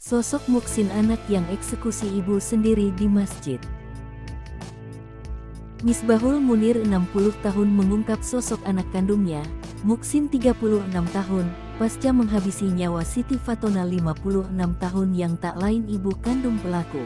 Sosok Muksin, anak yang eksekusi ibu sendiri di masjid. Misbahul Munir 60 tahun mengungkap sosok anak kandungnya, Muksin 36 tahun, pasca menghabisi nyawa Siti Fatona 56 tahun yang tak lain ibu kandung pelaku.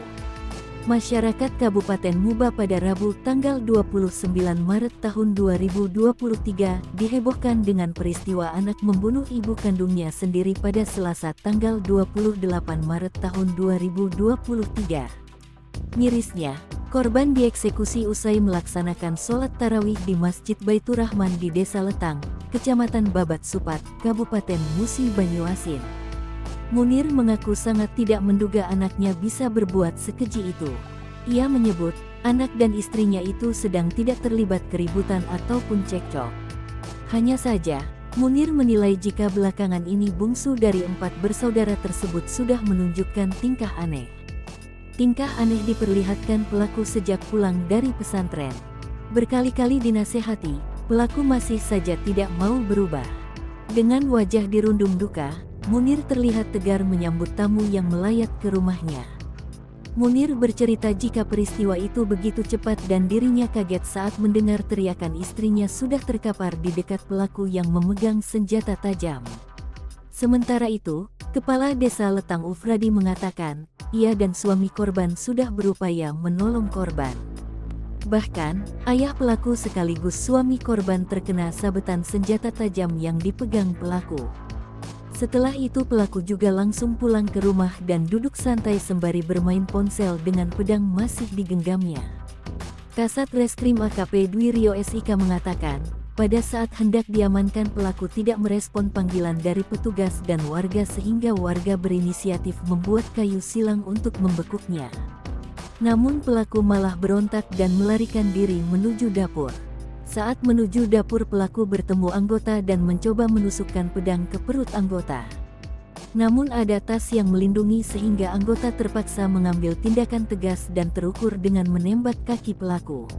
Masyarakat Kabupaten Muba pada Rabu tanggal 29 Maret tahun 2023 dihebohkan dengan peristiwa anak membunuh ibu kandungnya sendiri pada Selasa tanggal 28 Maret tahun 2023. Mirisnya, korban dieksekusi usai melaksanakan sholat tarawih di Masjid Baitur Rahman di Desa Letang, Kecamatan Babat Supat, Kabupaten Musi Banyuasin. Munir mengaku sangat tidak menduga anaknya bisa berbuat sekeji itu. Ia menyebut, anak dan istrinya itu sedang tidak terlibat keributan ataupun cekcok. Hanya saja, Munir menilai jika belakangan ini bungsu dari 4 bersaudara tersebut sudah menunjukkan tingkah aneh. Tingkah aneh diperlihatkan pelaku sejak pulang dari pesantren. Berkali-kali dinasehati, pelaku masih saja tidak mau berubah. Dengan wajah dirundung duka, Munir terlihat tegar menyambut tamu yang melayat ke rumahnya. Munir bercerita jika peristiwa itu begitu cepat dan dirinya kaget saat mendengar teriakan istrinya sudah terkapar di dekat pelaku yang memegang senjata tajam. Sementara itu, Kepala Desa Letang Ufradi mengatakan, ia dan suami korban sudah berupaya menolong korban. Bahkan, ayah pelaku sekaligus suami korban terkena sabetan senjata tajam yang dipegang pelaku. Setelah itu pelaku juga langsung pulang ke rumah dan duduk santai sembari bermain ponsel dengan pedang masih digenggamnya. Kasat Reskrim AKP Dwi Rio SIK mengatakan, pada saat hendak diamankan pelaku tidak merespon panggilan dari petugas dan warga sehingga warga berinisiatif membuat kayu silang untuk membekuknya. Namun pelaku malah berontak dan melarikan diri menuju dapur. Saat menuju dapur pelaku bertemu anggota dan mencoba menusukkan pedang ke perut anggota. Namun ada tas yang melindungi sehingga anggota terpaksa mengambil tindakan tegas dan terukur dengan menembak kaki pelaku.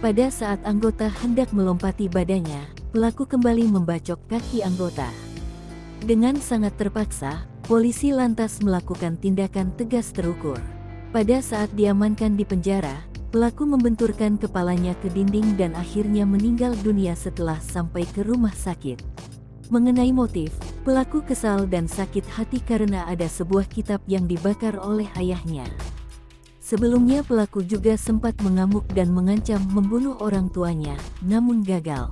Pada saat anggota hendak melompati badannya, pelaku kembali membacok kaki anggota. Dengan sangat terpaksa, polisi lantas melakukan tindakan tegas terukur. Pada saat diamankan di penjara, pelaku membenturkan kepalanya ke dinding dan akhirnya meninggal dunia setelah sampai ke rumah sakit. Mengenai motif, pelaku kesal dan sakit hati karena ada sebuah kitab yang dibakar oleh ayahnya. Sebelumnya pelaku juga sempat mengamuk dan mengancam membunuh orang tuanya, namun gagal.